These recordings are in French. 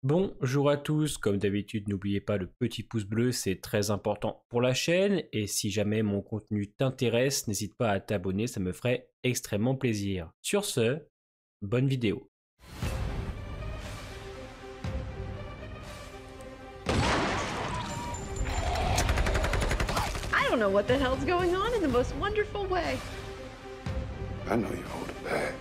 Bonjour à tous, comme d'habitude n'oubliez pas le petit pouce bleu, c'est très important pour la chaîne et si jamais mon contenu t'intéresse, n'hésite pas à t'abonner, ça me ferait extrêmement plaisir. Sur ce, bonne vidéo. I don't know what the hell's going on in the most wonderful way. I know you hold it back.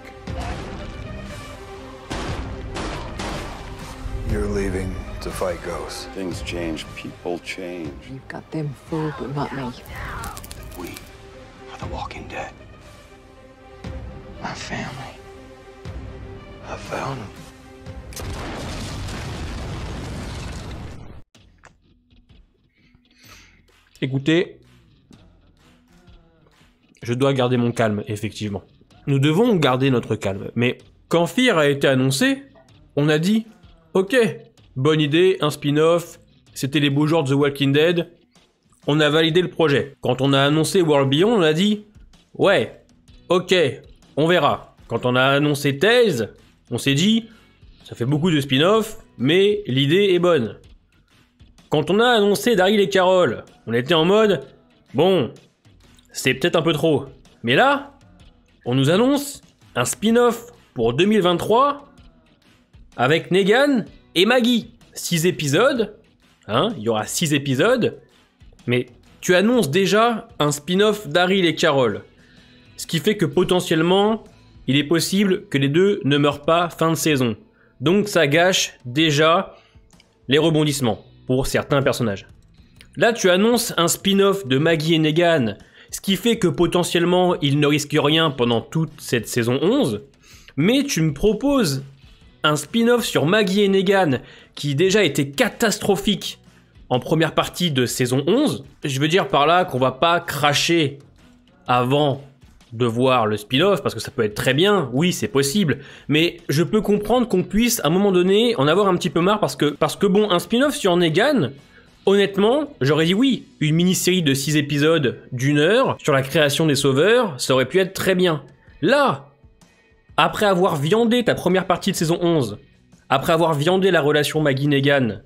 You're leaving to fight ghosts. Things change, people change. You've got them fooled, but not me. We are the Walking Dead. My family. I found them. Écoutez, je dois garder mon calme, effectivement. Nous devons garder notre calme, mais quand Fear a été annoncé, on a dit « Ok, bonne idée, un spin-off, c'était les beaux jours de The Walking Dead, on a validé le projet. » Quand on a annoncé World Beyond, on a dit « Ouais, ok, on verra. » Quand on a annoncé Tales, on s'est dit « Ça fait beaucoup de spin-off, mais l'idée est bonne. » Quand on a annoncé Daryl et Carol, on était en mode « Bon, c'est peut-être un peu trop. » Mais là, on nous annonce un spin-off pour 2023 avec Negan et Maggie. 6 épisodes, hein, il y aura 6 épisodes, mais tu annonces déjà un spin-off Daryl et Carol. Ce qui fait que potentiellement, il est possible que les deux ne meurent pas fin de saison. Donc ça gâche déjà les rebondissements pour certains personnages. Là, tu annonces un spin-off de Maggie et Negan, ce qui fait que potentiellement, ils ne risquent rien pendant toute cette saison 11, mais tu me proposes un spin-off sur Maggie et Negan qui déjà était catastrophique en première partie de saison 11. Je veux dire par là qu'on va pas cracher avant de voir le spin-off, parce que ça peut être très bien, oui c'est possible, mais je peux comprendre qu'on puisse à un moment donné en avoir un petit peu marre parce que bon, un spin-off sur Negan, honnêtement, j'aurais dit oui, une mini-série de 6 épisodes d'1 heure sur la création des sauveurs, ça aurait pu être très bien. Là, après avoir viandé ta première partie de saison 11, après avoir viandé la relation Maggie-Negan,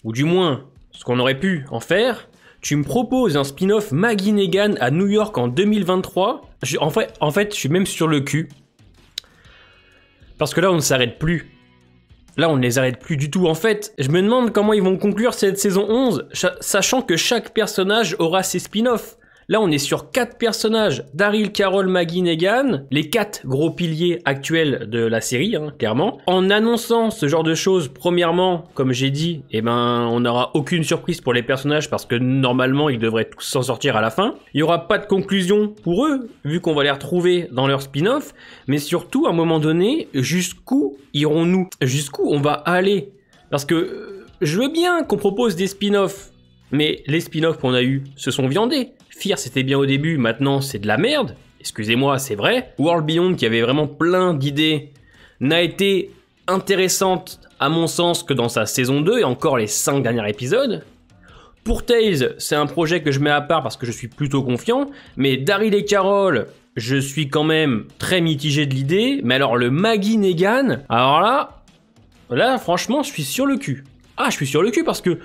ou du moins ce qu'on aurait pu en faire, tu me proposes un spin-off Maggie-Negan à New York en 2023. En fait, je suis même sur le cul. Parce que là, on ne s'arrête plus. Là, on ne les arrête plus du tout. En fait, je me demande comment ils vont conclure cette saison 11, sachant que chaque personnage aura ses spin-offs. Là, on est sur 4 personnages. Daryl, Carol, Maggie, Negan. Les 4 gros piliers actuels de la série, hein, clairement. En annonçant ce genre de choses, premièrement, comme j'ai dit, eh ben, on n'aura aucune surprise pour les personnages parce que normalement, ils devraient tous s'en sortir à la fin. Il n'y aura pas de conclusion pour eux, vu qu'on va les retrouver dans leur spin-off. Mais surtout, à un moment donné, jusqu'où irons-nous? Jusqu'où on va aller? Parce que je veux bien qu'on propose des spin-offs, mais les spin-offs qu'on a eus se sont viandés. Fear c'était bien au début, maintenant c'est de la merde, excusez-moi c'est vrai. World Beyond qui avait vraiment plein d'idées n'a été intéressante à mon sens que dans sa saison 2 et encore les 5 derniers épisodes. Pour Tales, c'est un projet que je mets à part parce que je suis plutôt confiant, mais Daryl et Carol, je suis quand même très mitigé de l'idée, mais alors le Maggie Negan, alors là franchement je suis sur le cul. Ah je suis sur le cul parce que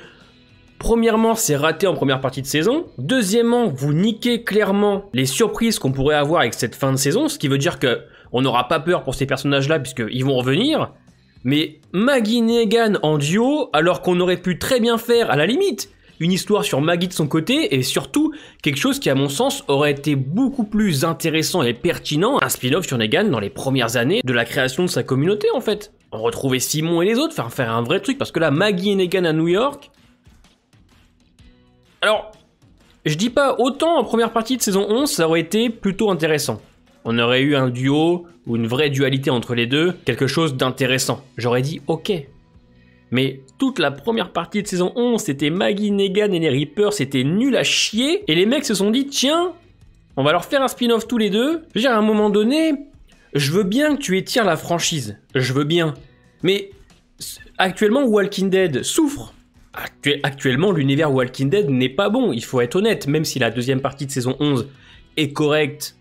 premièrement, c'est raté en première partie de saison. Deuxièmement, vous niquez clairement les surprises qu'on pourrait avoir avec cette fin de saison, ce qui veut dire que on n'aura pas peur pour ces personnages-là puisqu'ils vont revenir. Mais Maggie Negan en duo, alors qu'on aurait pu très bien faire, à la limite, une histoire sur Maggie de son côté et surtout quelque chose qui, à mon sens, aurait été beaucoup plus intéressant et pertinent, un spin-off sur Negan dans les premières années de la création de sa communauté en fait. On retrouvait Simon et les autres, faire un vrai truc parce que là, Maggie et Negan à New York. Alors, je dis pas, autant en première partie de saison 11, ça aurait été plutôt intéressant. On aurait eu un duo ou une vraie dualité entre les deux, quelque chose d'intéressant. J'aurais dit ok. Mais toute la première partie de saison 11, c'était Maggie, Negan et les Reapers, c'était nul à chier. Et les mecs se sont dit, tiens, on va leur faire un spin-off tous les deux. Je veux dire, à un moment donné, je veux bien que tu étires la franchise. Je veux bien. Mais actuellement, Walking Dead souffre. Actuellement, l'univers Walking Dead n'est pas bon, il faut être honnête, même si la deuxième partie de saison 11 est correcte,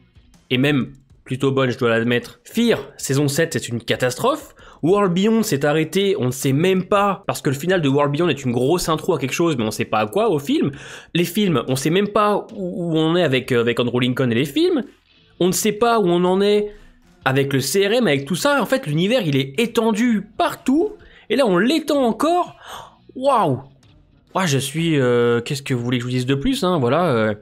et même plutôt bonne, je dois l'admettre. Fear, saison 7, c'est une catastrophe. World Beyond s'est arrêté, on ne sait même pas, parce que le final de World Beyond est une grosse intro à quelque chose, mais on sait pas à quoi au film. Les films, on sait même pas où on est avec Andrew Lincoln et les films. On ne sait pas où on en est avec le CRM, avec tout ça. En fait, l'univers, il est étendu partout, et là, on l'étend encore. Waouh! Ah, je suis... Qu'est-ce que vous voulez que je vous dise de plus, hein? Voilà,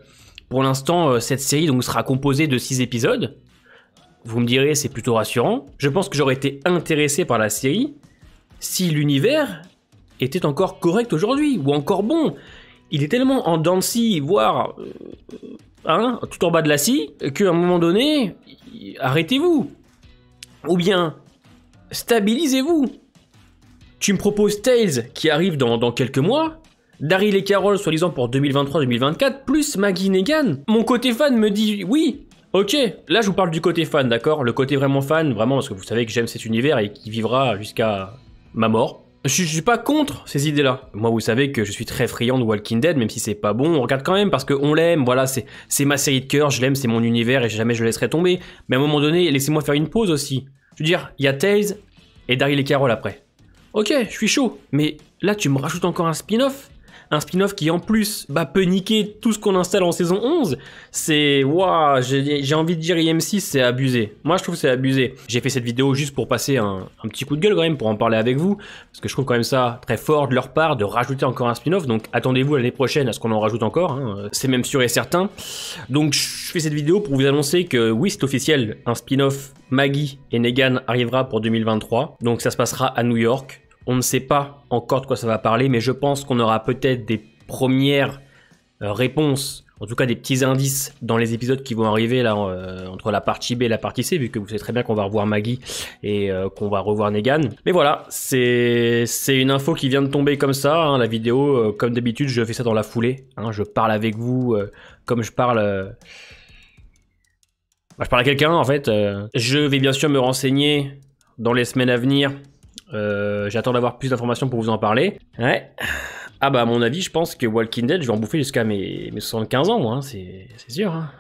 pour l'instant, cette série donc sera composée de 6 épisodes. Vous me direz, c'est plutôt rassurant. Je pense que j'aurais été intéressé par la série si l'univers était encore correct aujourd'hui, ou encore bon. Il est tellement en dents de scie, voire tout en bas de la scie, qu'à un moment donné, arrêtez-vous. Ou bien, stabilisez-vous. Tu me proposes Tales, qui arrive dans quelques mois, Daryl et Carol, soi-disant pour 2023-2024, plus Maggie Negan. Mon côté fan me dit oui. Ok, là je vous parle du côté fan, d'accord? Le côté vraiment fan, vraiment, parce que vous savez que j'aime cet univers et qui vivra jusqu'à ma mort. Je suis pas contre ces idées-là. Moi, vous savez que je suis très friand de Walking Dead, même si c'est pas bon, on regarde quand même parce qu'on l'aime, voilà, c'est ma série de cœur, je l'aime, c'est mon univers et jamais je le laisserai tomber. Mais à un moment donné, laissez-moi faire une pause aussi. Je veux dire, il y a Tales et Daryl et Carol après. Ok, je suis chaud, mais là tu me rajoutes encore un spin-off? Un spin-off qui en plus peut niquer tout ce qu'on installe en saison 11. C'est... Waouh, j'ai envie de dire IM6, c'est abusé. Moi je trouve que c'est abusé. J'ai fait cette vidéo juste pour passer un petit coup de gueule quand même, pour en parler avec vous. Parce que je trouve quand même ça très fort de leur part de rajouter encore un spin-off. Donc attendez-vous l'année prochaine à ce qu'on en rajoute encore. Hein. C'est même sûr et certain. Donc je fais cette vidéo pour vous annoncer que oui, c'est officiel. Un spin-off Maggie et Negan arrivera pour 2023. Donc ça se passera à New York. On ne sait pas encore de quoi ça va parler, mais je pense qu'on aura peut-être des premières réponses, en tout cas des petits indices dans les épisodes qui vont arriver là entre la partie B et la partie C, vu que vous savez très bien qu'on va revoir Maggie et qu'on va revoir Negan. Mais voilà, c'est une info qui vient de tomber comme ça, hein, la vidéo, comme d'habitude, je fais ça dans la foulée. Hein, je parle avec vous comme je parle... je parle à quelqu'un en fait. Je vais bien sûr me renseigner dans les semaines à venir. J'attends d'avoir plus d'informations pour vous en parler. Ouais. Ah bah à mon avis, je pense que Walking Dead, je vais en bouffer jusqu'à mes 75 ans, moi, hein, c'est sûr. Hein.